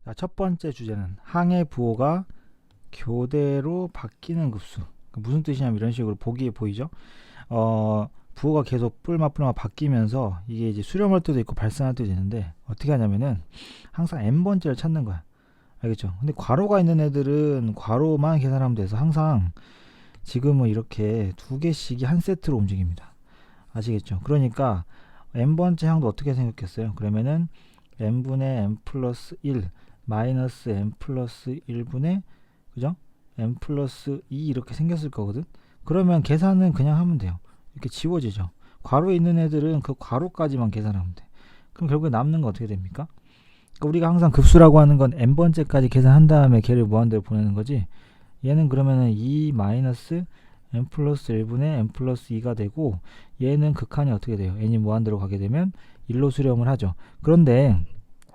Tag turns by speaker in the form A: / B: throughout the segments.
A: 자, 첫 번째 주제는 항의 부호가 교대로 바뀌는 급수. 무슨 뜻이냐면 이런 식으로 보기에 보이죠? 부호가 계속 뿔마 바뀌면서 이게 이제 수렴할 때도 있고 발산할 때도 있는데 어떻게 하냐면은 항상 n번째를 찾는 거야. 알겠죠? 근데 괄호가 있는 애들은 괄호만 계산하면 돼서 항상 지금은 이렇게 두 개씩이 한 세트로 움직입니다. 아시겠죠? 그러니까 n번째 항도 어떻게 생겼겠어요? 그러면은 n분의 n 플러스 1 마이너스 n 플러스 1분의 그죠? n 플러스 2 이렇게 생겼을 거거든. 그러면 계산은 그냥 하면 돼요. 이렇게 지워지죠. 괄호에 있는 애들은 그 괄호까지만 계산하면 돼. 그럼 결국에 남는 거 어떻게 됩니까? 그러니까 우리가 항상 급수라고 하는 건 n번째까지 계산한 다음에 걔를 무한대로 보내는 거지. 얘는 그러면은 2 마이너스 n 플러스 1분의 n 플러스 2가 되고, 얘는 극한이 어떻게 돼요? n이 무한대로 가게 되면 1로 수렴을 하죠. 그런데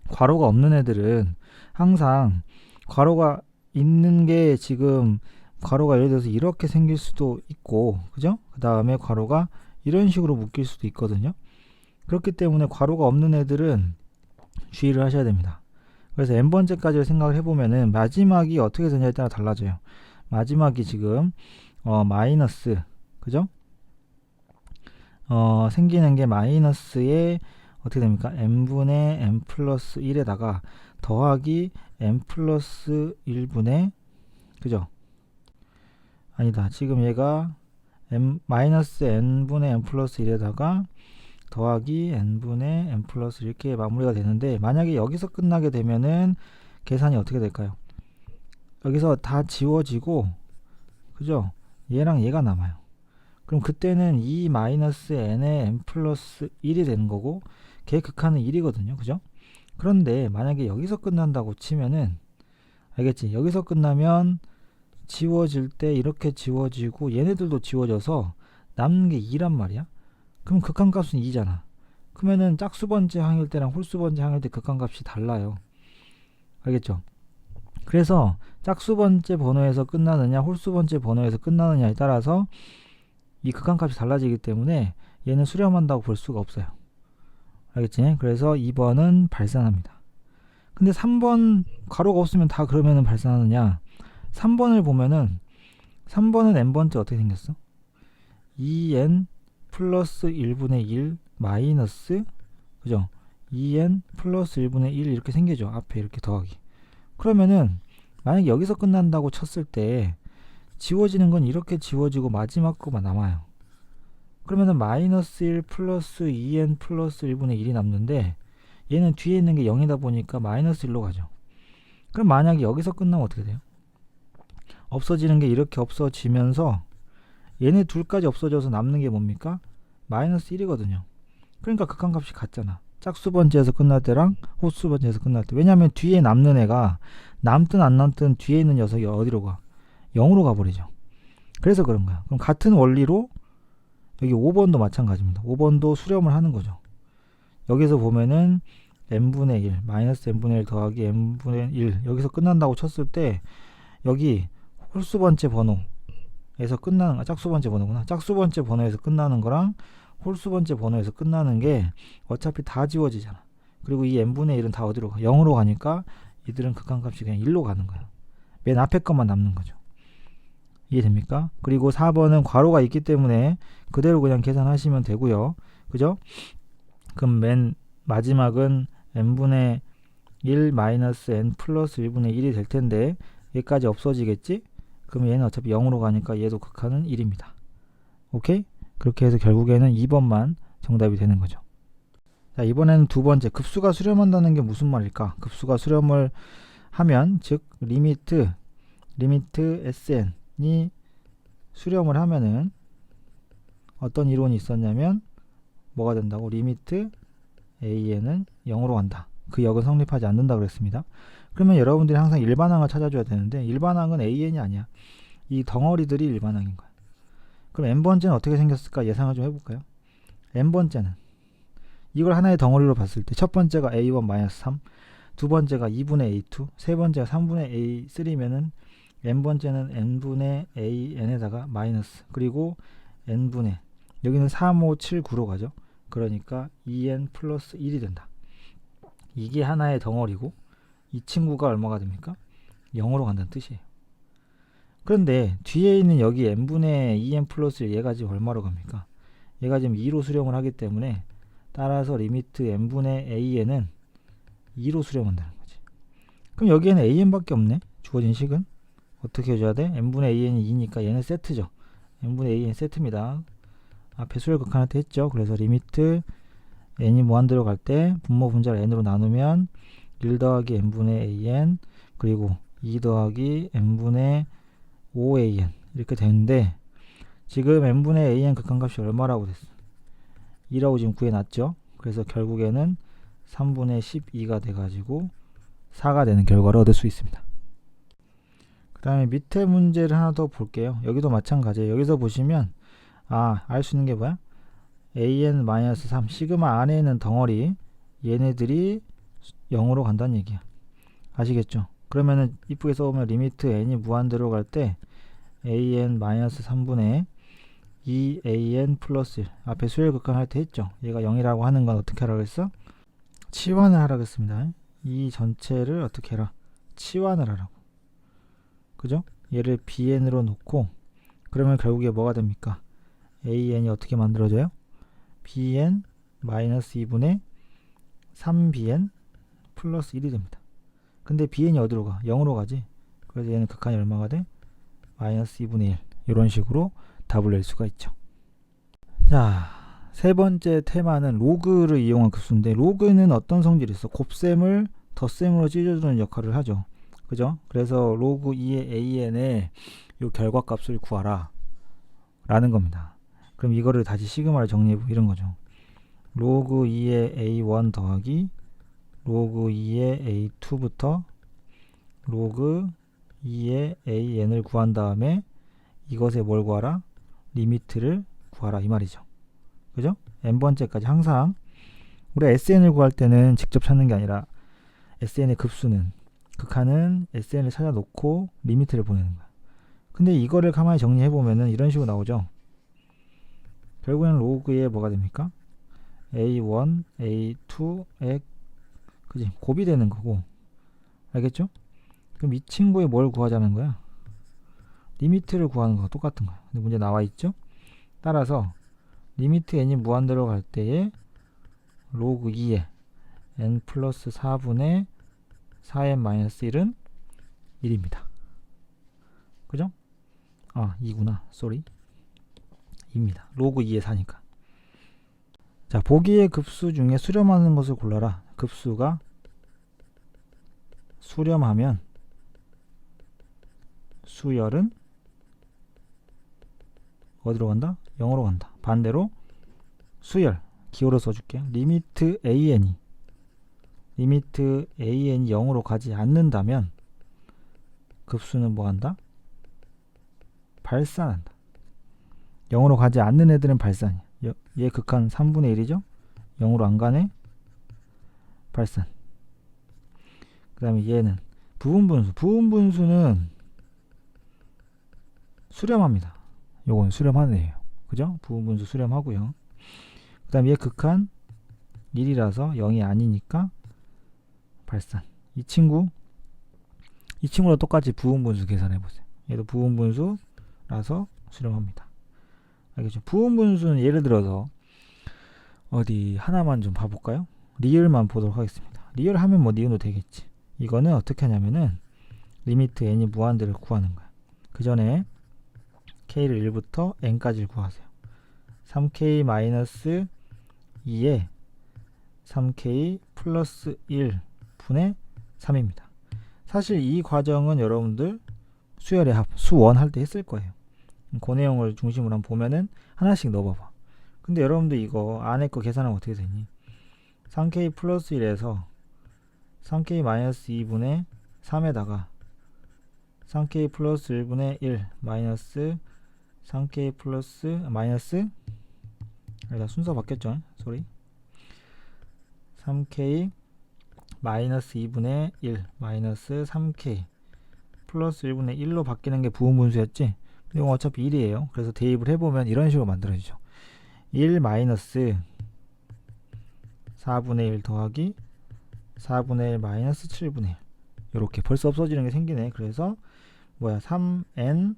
A: 괄호가 없는 애들은 항상 괄호가 있는 게 지금 괄호가 예를 들어서 이렇게 생길 수도 있고, 그죠? 그 다음에 괄호가 이런 식으로 묶일 수도 있거든요. 그렇기 때문에 괄호가 없는 애들은 주의를 하셔야 됩니다. 그래서 n번째까지를 생각을 해보면은 마지막이 어떻게 되냐에 따라 달라져요. 마지막이 지금 마이너스, 그죠? 생기는 게 마이너스에 어떻게 됩니까? n분의 n 플러스 1에다가 더하기 n 플러스 1분의, 그죠? 아니다. 지금 얘가 마이너스 n분의 n 플러스 1에다가 더하기 n분의 n 플러스 이렇게 마무리가 되는데, 만약에 여기서 끝나게 되면은 계산이 어떻게 될까요? 여기서 다 지워지고, 그죠? 얘랑 얘가 남아요. 그럼 그때는 2 마이너스 n의 n 플러스 1이 되는 거고, 걔 극한은 1이거든요. 그죠? 그런데 만약에 여기서 끝난다고 치면은, 알겠지? 여기서 끝나면 지워질 때 이렇게 지워지고 얘네들도 지워져서 남는 게 2란 말이야. 그럼 극한값은 2잖아. 그러면은 짝수번째 항일 때랑 홀수번째 항일 때 극한값이 달라요. 알겠죠? 그래서 짝수번째 번호에서 끝나느냐 홀수번째 번호에서 끝나느냐에 따라서 이 극한값이 달라지기 때문에 얘는 수렴한다고 볼 수가 없어요. 알겠지? 그래서 2번은 발산합니다. 근데 3번 괄호가 없으면 다 그러면은 발산하느냐? 3번을 보면은 3번은 n번째 어떻게 생겼어? 2n 플러스 1분의 1 마이너스, 그죠? 2n 플러스 1분의 1 이렇게 생기죠. 앞에 이렇게 더하기. 그러면은 만약에 여기서 끝난다고 쳤을 때 지워지는 건 이렇게 지워지고 마지막 거만 남아요. 그러면은 마이너스 1 플러스 2n 플러스 1분의 1이 남는데, 얘는 뒤에 있는 게 0이다 보니까 마이너스 1로 가죠. 그럼 만약에 여기서 끝나면 어떻게 돼요? 없어지는 게 이렇게 없어지면서 얘네 둘까지 없어져서 남는 게 뭡니까? 마이너스 1이거든요. 그러니까 극한값이 같잖아. 짝수번째에서 끝날 때랑 홀수번째에서 끝날 때. 왜냐하면 뒤에 남는 애가 남든 안 남든 뒤에 있는 녀석이 어디로 가? 0으로 가버리죠. 그래서 그런 거야. 그럼 같은 원리로 여기 5번도 마찬가지입니다. 5번도 수렴을 하는 거죠. 여기서 보면은 n분의 1 마이너스 n분의 1 더하기 n분의 1 여기서 끝난다고 쳤을 때 여기 홀수번째 번호에서 끝나는, 짝수번째 번호구나. 짝수번째 번호에서 끝나는 거랑 홀수번째 번호에서 끝나는 게 어차피 다 지워지잖아. 그리고 이 n분의 1은 다 어디로 가? 0으로 가니까 이들은 극한값이 그냥 1로 가는 거야. 맨 앞에 것만 남는 거죠. 이해됩니까? 그리고 4번은 괄호가 있기 때문에 그대로 그냥 계산하시면 되고요. 그죠? 그럼 맨 마지막은 n분의 1 마이너스 n 플러스 1분의 1이 될 텐데 얘까지 없어지겠지? 그럼 얘는 어차피 0으로 가니까 얘도 극한은 1입니다. 오케이? 그렇게 해서 결국에는 2번만 정답이 되는 거죠. 자, 이번에는 두 번째, 급수가 수렴한다는 게 무슨 말일까? 급수가 수렴을 하면, 즉 리미트 sn이 수렴을 하면은 어떤 이론이 있었냐면 뭐가 된다고? 리미트 an은 0으로 간다. 그 역은 성립하지 않는다 그랬습니다. 그러면 여러분들이 항상 일반항을 찾아줘야 되는데, 일반항은 an이 아니야. 이 덩어리들이 일반항인 거야. 그럼 n번째는 어떻게 생겼을까 예상을 좀 해볼까요? n번째는 이걸 하나의 덩어리로 봤을 때 첫 번째가 a1-3, 두 번째가 2분의 a2, 세 번째가 3분의 a3면은 n번째는 n분의 an에다가 마이너스, 그리고 n분의, 여기는 3, 5, 7, 9로 가죠. 그러니까 2n 플러스 1이 된다. 이게 하나의 덩어리고, 이 친구가 얼마가 됩니까? 0으로 간다는 뜻이에요. 그런데 뒤에 있는 여기 n분의 2n 플러스 1 얘가 지금 얼마로 갑니까? 얘가 지금 2로 수렴을 하기 때문에 따라서 리미트 n분의 an은 2로 수렴한다는 거지. 그럼 여기에는 an밖에 없네. 주어진 식은 어떻게 해줘야 돼? n분의 an이 2니까 얘는 세트죠. n분의 an 세트입니다. 앞에 수열 극한할 때 했죠. 그래서 리미트 n이 무한대로 갈 때 분모 분자를 n으로 나누면 1 더하기 n분의 an 그리고 2 더하기 n분의 5an 이렇게 되는데 지금 n분의 an 극한값이 얼마라고 됐어? 2라고 지금 구해놨죠. 그래서 결국에는 3분의 12가 돼가지고 4가 되는 결과를 얻을 수 있습니다. 그 다음에 밑에 문제를 하나 더 볼게요. 여기도 마찬가지예요. 여기서 보시면 알 수 있는 게 뭐야? an-3 시그마 안에 있는 덩어리 얘네들이 0으로 간다는 얘기야. 아시겠죠? 그러면은 이쁘게 써보면 리미트 n이 무한대로 갈 때 an-3분의 2an 플러스 1 앞에 수열 극한 할 때 했죠. 얘가 0이라고 하는 건 어떻게 하라고 했어? 치환을 하라고 했습니다. 이 전체를 어떻게 해라? 치환을 하라고. 그죠? 얘를 bn으로 놓고 그러면 결국에 뭐가 됩니까? an이 어떻게 만들어져요? bn 마이너스 2분의 3bn 플러스 1이 됩니다. 근데 bn이 어디로 가? 0으로 가지. 그래서 얘는 극한이 얼마가 돼? 마이너스 2분의 1 이런 식으로 답을 낼 수가 있죠. 자, 세 번째 테마는 로그를 이용한 급수인데 로그는 어떤 성질이 있어? 곱셈을 덧셈으로 찢어주는 역할을 하죠. 그죠? 그래서 로그 2의 an의 요 결과값을 구하라 라는 겁니다. 그럼 이거를 다시 시그마를 정리해보면 이런 거죠. 로그 2의 a1 더하기 로그 2의 a2부터 로그 2의 an을 구한 다음에 이것에 뭘 구하라? 리미트를 구하라 이 말이죠. 그죠? n번째까지 항상 우리 sn을 구할 때는 직접 찾는 게 아니라 sn의 급수는 극한은 sn을 찾아 놓고 리미트를 보내는 거야. 근데 이거를 가만히 정리해 보면은 이런 식으로 나오죠. 결국에는 로그에 뭐가 됩니까? a1, a2에 그지? 곱이 되는 거고. 알겠죠? 그럼 이 친구에 뭘 구하자는 거야? 리미트를 구하는 거와 똑같은 거야. 근데 문제 나와 있죠? 따라서 리미트 n이 무한대로 갈 때에 로그 2에 n 플러스 4분의 4n 마이너스 1은 1입니다. 그죠? 2구나. 쏘리. 2입니다. 로그 2에 4니까. 자, 보기의 급수 중에 수렴하는 것을 골라라. 급수가 수렴하면 수열은 어디로 간다? 0으로 간다. 반대로 수열 기호로 써줄게요. 리미트 an이 0으로 가지 않는다면 급수는 뭐 한다? 발산한다. 0으로 가지 않는 애들은 발산이야. 얘 극한 3분의 1이죠? 0으로 안 가네? 발산. 그 다음에 얘는 부분분수. 부분분수는 수렴합니다. 요건 수렴하는 애예요. 그죠? 부분분수 수렴하고요. 그 다음에 얘 극한 1이라서 0이 아니니까 발산. 이 친구랑 똑같이 부분분수 계산해보세요. 얘도 부분분수라서 수렴합니다. 알겠죠? 부분분수는 예를 들어서 어디 하나만 좀 봐볼까요? 리을만 보도록 하겠습니다. 리을 하면 뭐 니은도 되겠지. 이거는 어떻게 하냐면은 리미트 n이 무한대를 구하는 거야. 그 전에 k를 1부터 n까지를 구하세요. 3k 마이너스 2에 3k 플러스 1 분의 3입니다. 사실 이 과정은 여러분들 수열의 합, 수원 할 때 했을 거예요. 그 내용을 중심으로 한번 보면은 하나씩 넣어봐봐. 근데 여러분들 이거 안에 거 계산하면 어떻게 되니? 3k 플러스 1에서 3k 마이너스 2분의 3에다가 3k 플러스 1분의 1 마이너스 3k 플러스 마이너스 여기다 순서 바뀌었죠? 소리 3k 마이너스 2분의 1 마이너스 3k 플러스 1분의 1로 바뀌는 게 부분분수였지? 이건 어차피 1이에요. 그래서 대입을 해보면 이런 식으로 만들어지죠. 1 마이너스 4분의 1 더하기 4분의 1 마이너스 7분의 1 요렇게 벌써 없어지는 게 생기네. 그래서 뭐야 3n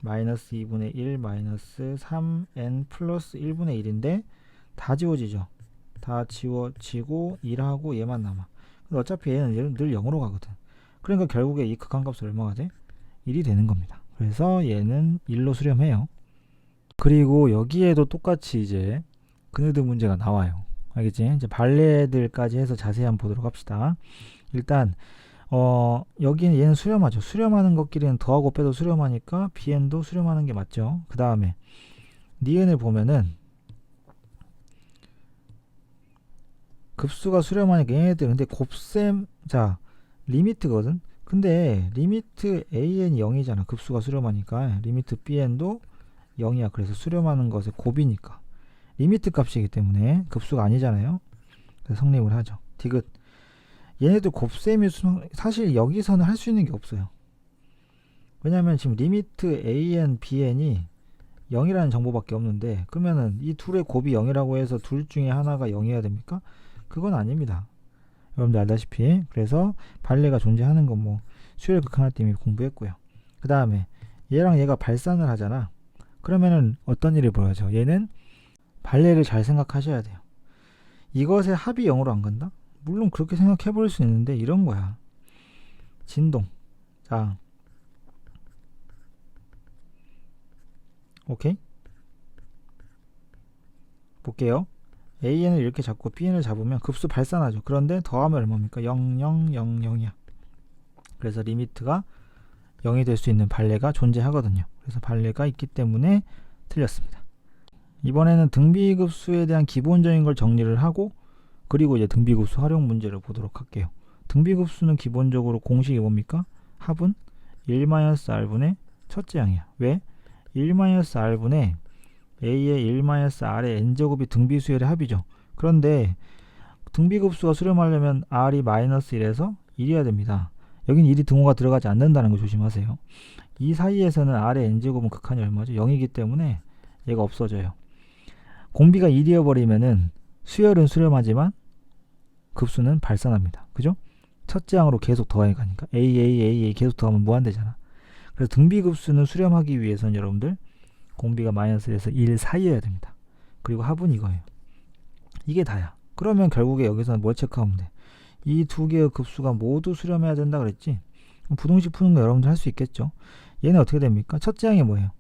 A: 마이너스 2분의 1 마이너스 3n 플러스 1분의 1인데 다 지워지죠. 다 지워지고 1하고 얘만 남아. 근데 어차피 얘는 늘 0으로 가거든. 그러니까 결국에 이 극한값은 얼마가 돼? 1이 되는 겁니다. 그래서 얘는 1로 수렴해요. 그리고 여기에도 똑같이 이제 그네드 문제가 나와요. 알겠지? 이제 발레들까지 해서 자세히 한번 보도록 합시다. 일단 여기는 얘는 수렴하죠. 수렴하는 것끼리는 더하고 빼도 수렴하니까 bn도 수렴하는 게 맞죠. 그 다음에 니은을 보면은 급수가 수렴하니까 얘네들 근데 곱셈 자 리미트거든. 근데 리미트 an이 0이잖아. 급수가 수렴하니까 리미트 bn도 0이야. 그래서 수렴하는 것의 곱이니까 리미트 값이기 때문에 급수가 아니잖아요. 그래서 성립을 하죠. 디귿 얘네들 곱셈이 사실 여기서는 할 수 있는 게 없어요. 왜냐면 지금 리미트 an, bn이 0이라는 정보밖에 없는데 그러면은 이 둘의 곱이 0이라고 해서 둘 중에 하나가 0이어야 됩니까? 그건 아닙니다. 여러분들 알다시피 그래서 발레가 존재하는 건 뭐 수열 극한할 때 이미 공부했고요. 그 다음에 얘랑 얘가 발산을 하잖아. 그러면은 어떤 일이 벌어져? 얘는 발레를 잘 생각하셔야 돼요. 이것의 합이 0으로 안 간다? 물론 그렇게 생각해 볼 수 있는데 이런 거야. 진동. 자, 오케이? 볼게요. an을 이렇게 잡고 bn을 잡으면 급수 발산하죠. 그런데 더하면 얼마입니까? 0, 0, 0, 0이야. 그래서 리미트가 0이 될 수 있는 발레가 존재하거든요. 그래서 발레가 있기 때문에 틀렸습니다. 이번에는 등비급수에 대한 기본적인 걸 정리를 하고 그리고 이제 등비급수 활용 문제를 보도록 할게요. 등비급수는 기본적으로 공식이 뭡니까? 합은 1-r분의 첫째 항이야. 왜? 1-r분의 a의 1-r의 n제곱이 등비수열의 합이죠. 그런데 등비급수가 수렴하려면 r이 마이너스 1에서 1이어야 됩니다. 여긴 1이 등호가 들어가지 않는다는 거 조심하세요. 이 사이에서는 r의 n제곱은 극한이 얼마죠? 0이기 때문에 얘가 없어져요. 공비가 1이어 버리면은 수열은 수렴하지만 급수는 발산합니다. 그죠? 첫째 항으로 계속 더해 가니까 a 계속 더하면 무한대잖아. 그래서 등비급수는 수렴하기 위해서는 여러분들 공비가 마이너스에서 1 사이여야 됩니다. 그리고 합은 이거예요. 이게 다야. 그러면 결국에 여기서는 뭘 체크하면 돼? 이 두 개의 급수가 모두 수렴해야 된다 그랬지? 부등식 푸는 거 여러분들 할 수 있겠죠? 얘는 어떻게 됩니까? 첫째 항이 뭐예요?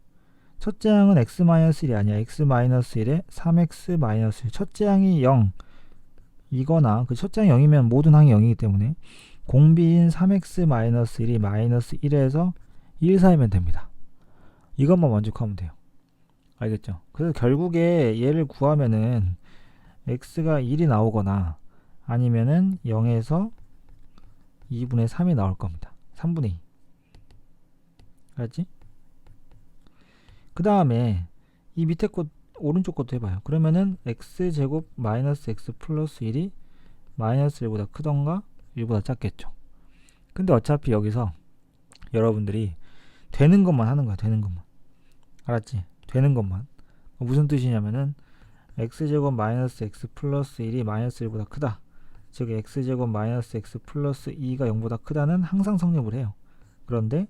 A: 첫째 항은 x-1이 아니야. x-1에 3x-1. 첫째 항이 0 이거나 그 첫째 항이 0이면 모든 항이 0이기 때문에 공비인 3x-1이 마이너스 1에서 1 사이면 됩니다. 이것만 만족하면 돼요. 알겠죠? 그래서 결국에 얘를 구하면은 x가 1이 나오거나 아니면은 0에서 2분의 3이 나올 겁니다. 3분의 2. 알았지? 그 다음에 이 밑에 것 오른쪽 것도 해봐요. 그러면은 x제곱 마이너스 x 플러스 1이 마이너스 1보다 크던가 1보다 작겠죠. 근데 어차피 여기서 여러분들이 되는 것만 하는 거야. 되는 것만. 알았지? 되는 것만. 무슨 뜻이냐면은 x제곱 마이너스 x 플러스 1이 마이너스 1보다 크다. 즉 x제곱 마이너스 x 플러스 2가 0보다 크다는 항상 성립을 해요. 그런데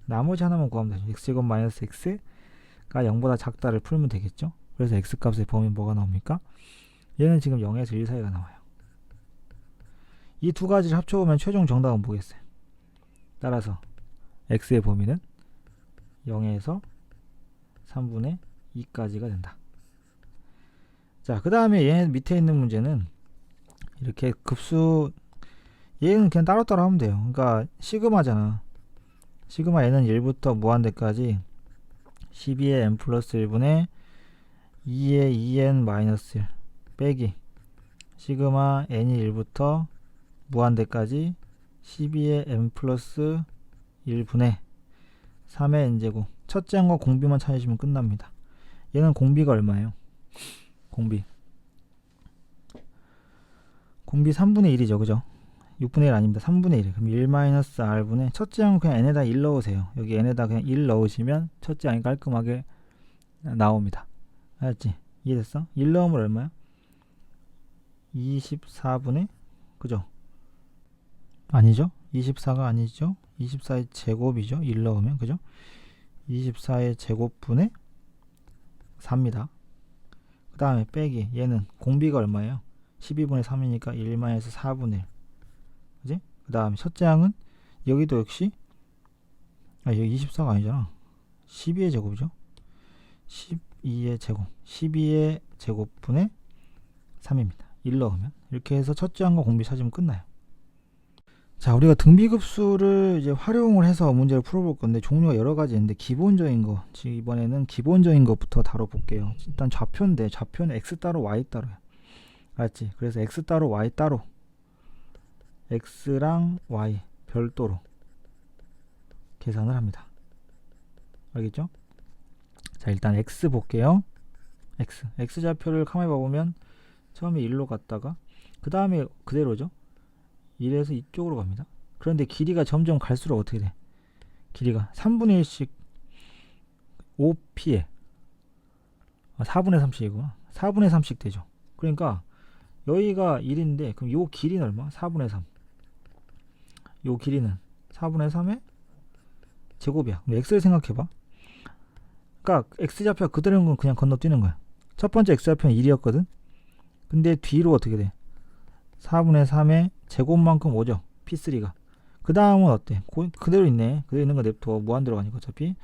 A: 나머지 하나만 구하면 되죠. x제곱 마이너스 x가 0보다 작다를 풀면 되겠죠. 그래서 x값의 범위 뭐가 나옵니까? 얘는 지금 0에서 1 사이가 나와요. 이 두 가지를 합쳐보면 최종 정답은 뭐겠어요? 따라서 x의 범위는 0에서 3분의 2까지가 된다. 자, 그 다음에 얘 밑에 있는 문제는 이렇게 급수 얘는 그냥 따로따로 하면 돼요. 그러니까 시그마잖아. 시그마 n은 1부터 무한대까지 12의 n 플러스 1분의 2의 2n 마이너스 1 빼기 시그마 n이 1부터 무한대까지 12의 n 플러스 1분의 3의 n제곱. 첫째 항과 공비만 찾으시면 끝납니다. 얘는 공비가 얼마예요? 공비 3분의 1이죠. 그죠? 6분의 1 아닙니다. 3분의 1. 그럼 1-r분의 첫째 항은 그냥 n에다 1 넣으세요. 여기 n에다 그냥 1 넣으시면 첫째 항이 깔끔하게 나옵니다. 알았지? 이해됐어? 1 넣으면 얼마야? 24분의 그죠? 아니죠? 24가 아니죠. 24의 제곱이죠. 1 넣으면 그죠? 24의 제곱분의 4입니다. 그 다음에 빼기 얘는 공비가 얼마예요? 12분의 3이니까 1-4분의 1 그지? 그 다음에 첫째 항은 여기도 역시 여기 24가 아니잖아. 12의 제곱이죠. 12의 제곱 12의 제곱분의 3입니다. 1 넣으면 이렇게 해서 첫째 항과 공비 찾으면 끝나요. 자, 우리가 등비급수를 이제 활용을 해서 문제를 풀어볼 건데 종류가 여러 가지 있는데 기본적인 거 지금 이번에는 기본적인 것부터 다뤄볼게요. 일단 좌표인데 좌표는 x 따로 y 따로야. 알았지? 그래서 x 따로 y 따로 x랑 y 별도로 계산을 합니다. 알겠죠? 자, 일단 x 볼게요. x 좌표를 카메라 봐보면 처음에 1로 갔다가 그 다음에 그대로죠. 1에서 이쪽으로 갑니다. 그런데 길이가 점점 갈수록 어떻게 돼? 길이가 3분의 1씩 5p에 4분의 3씩이구나. 4분의 3씩 되죠. 그러니까 여기가 1인데 그럼 요 길이는 얼마? 4분의 3. 요 길이는 4분의 3의 제곱이야. 그럼 x를 생각해봐. 그러니까 x좌표가 그대로인 건 그냥 건너뛰는 거야. 첫 번째 x좌표는 1이었거든. 근데 뒤로 어떻게 돼? 4분의 3의 제곱만큼 오죠. P3가. 그 다음은 어때? 그대로 있네. 그대로 있는 거 냅둬. 무한 들어가니까 어차피.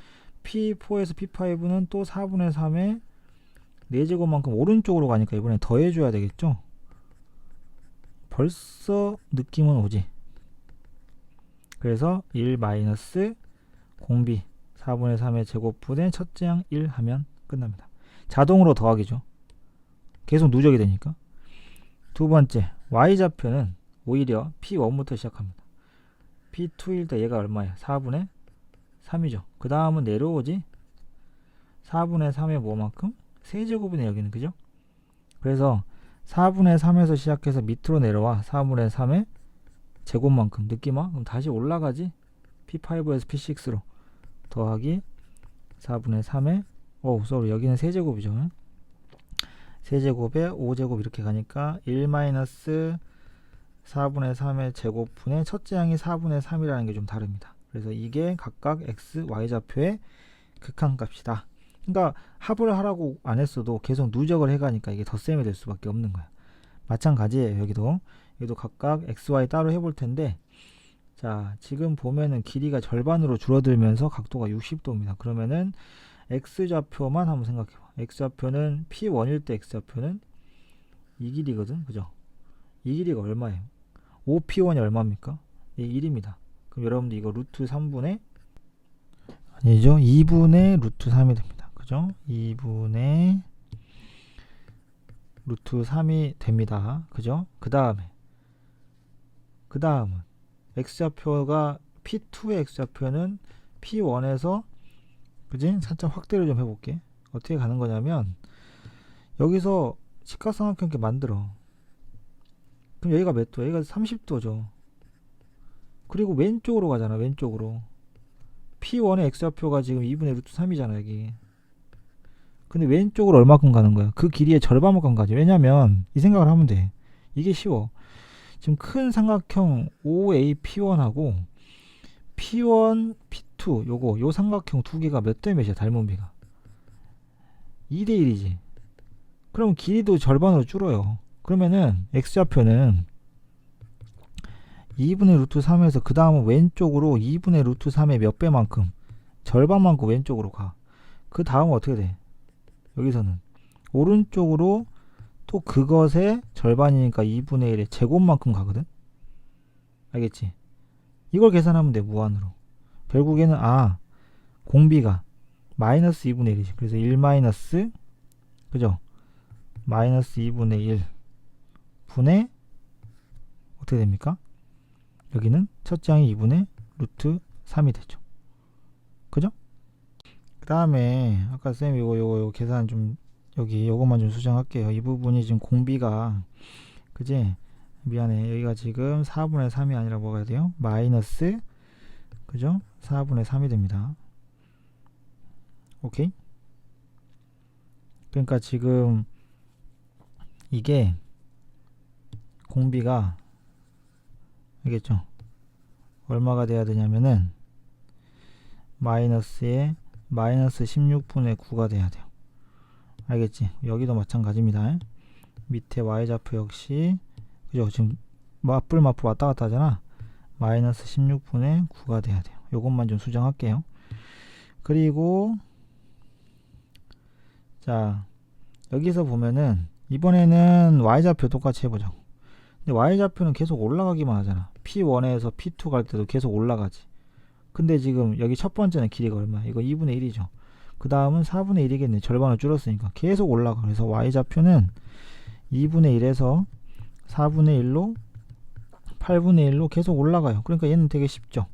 A: P4에서 P5는 또 4분의 3의 4제곱만큼 오른쪽으로 가니까 이번에 더해줘야 되겠죠? 벌써 느낌은 오지. 그래서 1 마이너스 공비 4분의 3의 제곱분의 첫째 항 1 하면 끝납니다. 자동으로 더하기죠. 계속 누적이 되니까. 두 번째 y좌표는 오히려 P1부터 시작합니다. P2일 때 얘가 얼마야? 4분의 3이죠. 그 다음은 내려오지. 4분의 3의 뭐만큼? 세제곱이네 여기는. 그죠? 그래서 4분의 3에서 시작해서 밑으로 내려와 4분의 3의 제곱만큼. 느낌 와? 그럼 다시 올라가지. P5에서 P6로 더하기 4분의 3의 sorry 여기는 세제곱이죠. 세제곱에 5제곱 이렇게 가니까 1 마이너스 4분의 3의 제곱분의 첫째 항이 4분의 3이라는 게 좀 다릅니다. 그래서 이게 각각 x, y 좌표의 극한값이다. 그러니까 합을 하라고 안 했어도 계속 누적을 해가니까 이게 덧셈이 될 수밖에 없는 거야. 마찬가지예요. 여기도 각각 x, y 따로 해볼 텐데 자 지금 보면은 길이가 절반으로 줄어들면서 각도가 60도입니다. 그러면은 x좌표만 한번 생각해봐. x좌표는 P1일 때 x좌표는 이 길이거든. 그죠? 이 길이가 얼마예요? 5P1이 얼마입니까? 1입니다. 그럼 여러분들 이거 루트 3분의 아니죠? 2분의 루트 3이 됩니다. 그죠? 2분의 루트 3이 됩니다. 그죠? 그 다음은 x좌표가 P2의 x좌표는 P1에서 그지? 살짝 확대를 좀 해볼게. 어떻게 가는 거냐면 여기서 직각삼각형 이렇게 만들어. 그럼 여기가 몇 도? 여기가 30도죠. 그리고 왼쪽으로 가잖아. 왼쪽으로. P1의 x좌표가 지금 2분의 루트 3이잖아 여기. 근데 왼쪽으로 얼마큼 가는 거야? 그 길이의 절반만큼 가지. 왜냐면 이 생각을 하면 돼. 이게 쉬워. 지금 큰 삼각형 OAP1하고 P1, P2 요 삼각형 두 개가 몇 대 몇이야? 닮은 비가 2대 1이지. 그럼 길이도 절반으로 줄어요. 그러면은 x좌표는 2분의 루트 3에서 그 다음은 왼쪽으로 2분의 루트 3의 몇 배만큼 절반만큼 왼쪽으로 가. 그 다음은 어떻게 돼? 여기서는 오른쪽으로 또 그것의 절반이니까 2분의 1의 제곱만큼 가거든. 알겠지? 이걸 계산하면 돼. 무한으로. 결국에는 공비가 마이너스 2분의 1이지. 그래서 1 마이너스 그죠? 마이너스 2분의 1 분의 어떻게 됩니까? 여기는 첫째 항이 2분의 루트 3이 되죠. 그죠? 그 다음에 아까 쌤이 요거 계산 좀 여기 요것만 좀 수정할게요. 이 부분이 지금 공비가 그지? 미안해. 여기가 지금 4분의 3이 아니라 뭐가 돼요? 마이너스 그죠? 4분의 3이 됩니다. 오케이? 그러니까 지금 이게 공비가 알겠죠? 얼마가 돼야 되냐면은 마이너스에 마이너스 16분의 9가 돼야 돼요. 알겠지? 여기도 마찬가지입니다. 밑에 y좌표 역시 그죠? 지금 맞불 왔다 갔다 하잖아. 마이너스 16분의 9가 돼야 돼요. 요것만 좀 수정할게요. 그리고 자 여기서 보면은 이번에는 y좌표 똑같이 해보자. 근데 y좌표는 계속 올라가기만 하잖아. P1에서 P2 갈 때도 계속 올라가지. 근데 지금 여기 첫 번째는 길이가 얼마야? 이거 2분의 1이죠. 그 다음은 4분의 1이겠네. 절반을 줄였으니까 계속 올라가. 그래서 y좌표는 2분의 1에서 4분의 1로 8분의 1로 계속 올라가요. 그러니까 얘는 되게 쉽죠.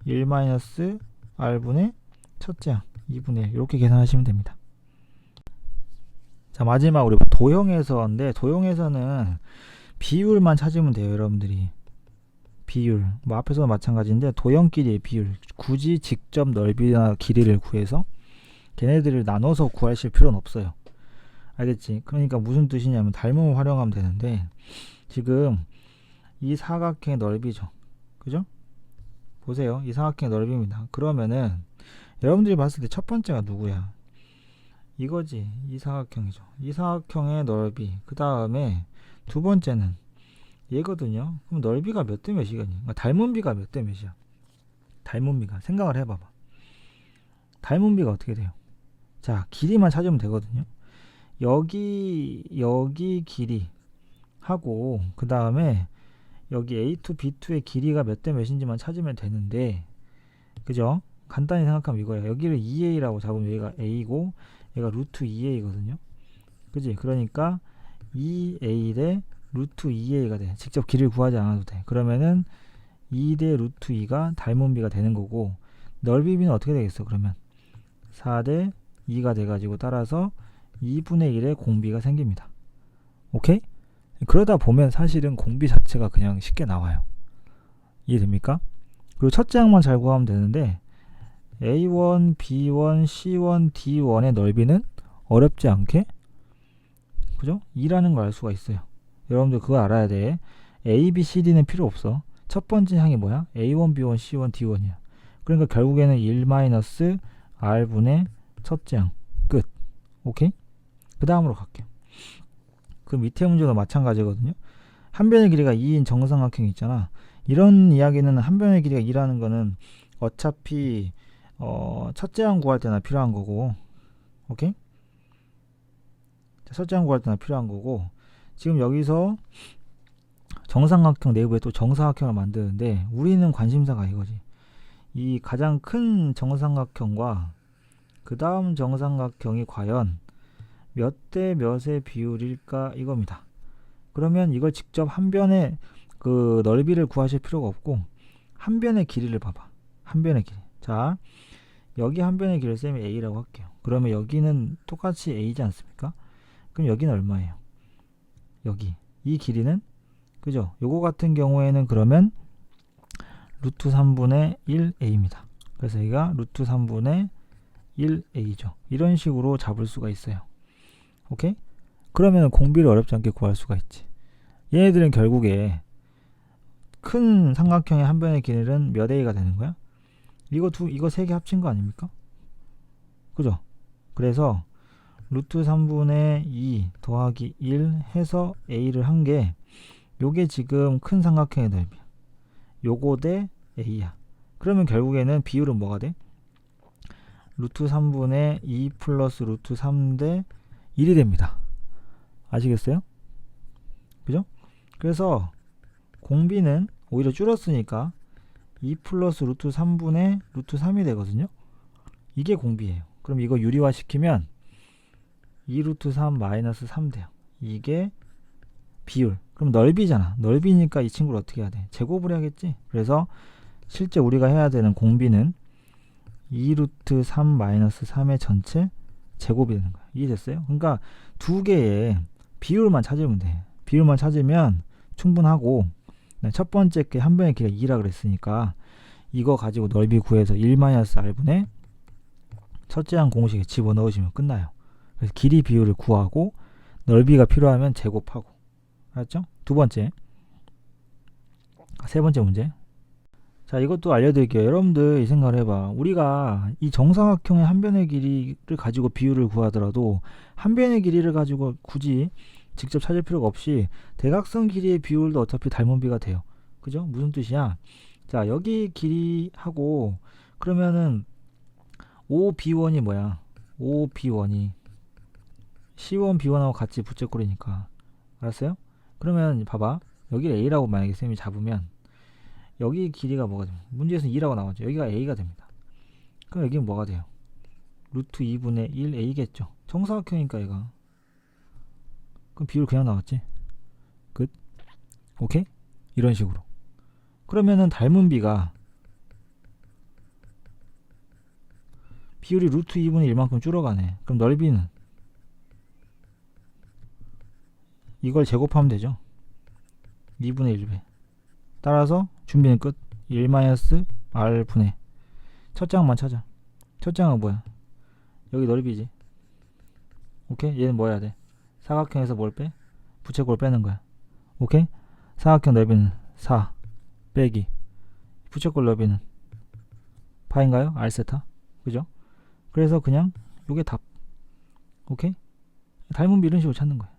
A: 1-r분의 첫째 항 2분의 1 이렇게 계산하시면 됩니다. 자 마지막 우리 도형에서인데 도형에서는 비율만 찾으면 돼요. 여러분들이 비율 뭐 앞에서도 마찬가지인데 도형끼리의 비율 굳이 직접 넓이나 길이를 구해서 걔네들을 나눠서 구하실 필요는 없어요. 알겠지? 그러니까 무슨 뜻이냐면 닮음을 활용하면 되는데 지금 이 사각형의 넓이죠. 그죠? 보세요. 이 사각형의 넓이입니다. 그러면은 여러분들이 봤을 때 첫 번째가 누구야? 이거지. 이 사각형이죠. 이 사각형의 넓이. 그 다음에 두 번째는 얘거든요. 그럼 넓이가 몇 대 몇이겠니? 그러니까 닮은비가 몇 대 몇이야? 닮은비가 생각을 해봐봐. 닮은비가 어떻게 돼요? 자, 길이만 찾으면 되거든요. 여기 길이 하고 그 다음에 여기 A2, B2의 길이가 몇 대 몇인지만 찾으면 되는데 그죠? 간단히 생각하면 이거야. 여기를 2A라고 잡으면 얘가 A고 얘가 루트 2A거든요. 그지? 그러니까 2A 대 루트 2A가 돼. 직접 길이를 구하지 않아도 돼. 그러면은 2 대 루트 2가 닮은비가 되는 거고 넓이비는 어떻게 되겠어? 그러면 4 대 2가 돼가지고 따라서 2분의 1의 공비가 생깁니다. 오케이? 그러다 보면 사실은 공비 자체가 그냥 쉽게 나와요. 이해됩니까? 그리고 첫째 항만 잘 구하면 되는데 A1, B1, C1, D1의 넓이는 어렵지 않게 그죠? 2라는 걸 알 수가 있어요. 여러분들 그거 알아야 돼. A, B, C, D는 필요 없어. 첫 번째 항이 뭐야? A1, B1, C1, D1이야. 그러니까 결국에는 1-R분의 첫째 항 끝. 오케이? 그 다음으로 갈게요. 그 밑에 문제도 마찬가지거든요. 한 변의 길이가 2인 정삼각형 있잖아. 이런 이야기는 한 변의 길이가 2라는 거는 어차피 첫째 항 구할 때나 필요한 거고 오케이? 첫째 항 구할 때나 필요한 거고 지금 여기서 정삼각형 내부에 또 정사각형을 만드는데 우리는 관심사가 이거지. 이 가장 큰 정삼각형과 그 다음 정삼각형이 과연 몇 대 몇의 비율일까 이겁니다. 그러면 이걸 직접 한 변의 그 넓이를 구하실 필요가 없고 한 변의 길이를 봐봐. 한 변의 길이. 자 여기 한 변의 길이를 쌤이 A라고 할게요. 그러면 여기는 똑같이 A지 않습니까? 그럼 여기는 얼마예요? 여기 이 길이는 그죠? 요거 같은 경우에는 그러면 루트 3분의 1A입니다. 그래서 여기가 루트 3분의 1A죠. 이런 식으로 잡을 수가 있어요. 오케이? 그러면 공비를 어렵지 않게 구할 수가 있지. 얘네들은 결국에 큰 삼각형의 한 변의 길이는 몇 A가 되는 거야? 이거 세 개 합친 거 아닙니까? 그죠? 그래서 루트 3분의 2 더하기 1 해서 A를 한 게 요게 지금 큰 삼각형의 넓이야. 요거 대 A야. 그러면 결국에는 비율은 뭐가 돼? 루트 3분의 2 플러스 루트 3 대 1이 됩니다. 아시겠어요? 그죠? 그래서 공비는 오히려 줄었으니까 2 플러스 루트 3분의 루트 3이 되거든요. 이게 공비예요. 그럼 이거 유리화 시키면 2 루트 3 마이너스 3 돼요. 이게 비율. 그럼 넓이잖아. 넓이니까 이 친구를 어떻게 해야 돼? 제곱을 해야겠지. 그래서 실제 우리가 해야 되는 공비는 2 루트 3 마이너스 3의 전체 제곱이 되는 거야. 이해됐어요? 그러니까 두 개의 비율만 찾으면 돼. 비율만 찾으면 충분하고 첫 번째 게 한 변의 길이가 2라 그랬으니까 이거 가지고 넓이 구해서 1-R분의 첫째 항 공식에 집어넣으시면 끝나요. 그래서 길이 비율을 구하고 넓이가 필요하면 제곱하고 알았죠? 두 번째 세 번째 문제 자, 이것도 알려드릴게요. 여러분들 이 생각을 해봐. 우리가 이 정사각형의 한 변의 길이를 가지고 비율을 구하더라도 한 변의 길이를 가지고 굳이 직접 찾을 필요가 없이 대각선 길이의 비율도 어차피 닮은비가 돼요. 그죠? 무슨 뜻이야? 자, 여기 길이하고 그러면은 OB1이 뭐야? OB1이 C1, B1하고 같이 부채꼴이니까. 알았어요? 그러면 봐봐. 여기를 A라고 만약에 쌤이 잡으면 여기 길이가 뭐가 됩니까? 문제에서는 2라고 나오죠. 여기가 A가 됩니다. 그럼 여기는 뭐가 돼요? 루트 2분의 1 A겠죠. 정사각형이니까 얘가. 그럼 비율 그냥 나왔지. 끝. 오케이? 이런 식으로. 그러면은 닮은 비가 비율이 루트 2분의 1만큼 줄어가네. 그럼 넓이는 이걸 제곱하면 되죠. 2분의 1배. 따라서 준비는 끝. 1-R분의 첫 장만 찾아. 첫 장은 뭐야? 여기 넓이지. 오케이? 얘는 뭐 해야 돼? 사각형에서 뭘 빼? 부채꼴 빼는 거야. 오케이? 사각형 넓이는 4 빼기 부채꼴 넓이는 파인가요? R세타. 그죠? 그래서 그냥 요게 답. 오케이? 닮은 비 이런 식으로 찾는 거야.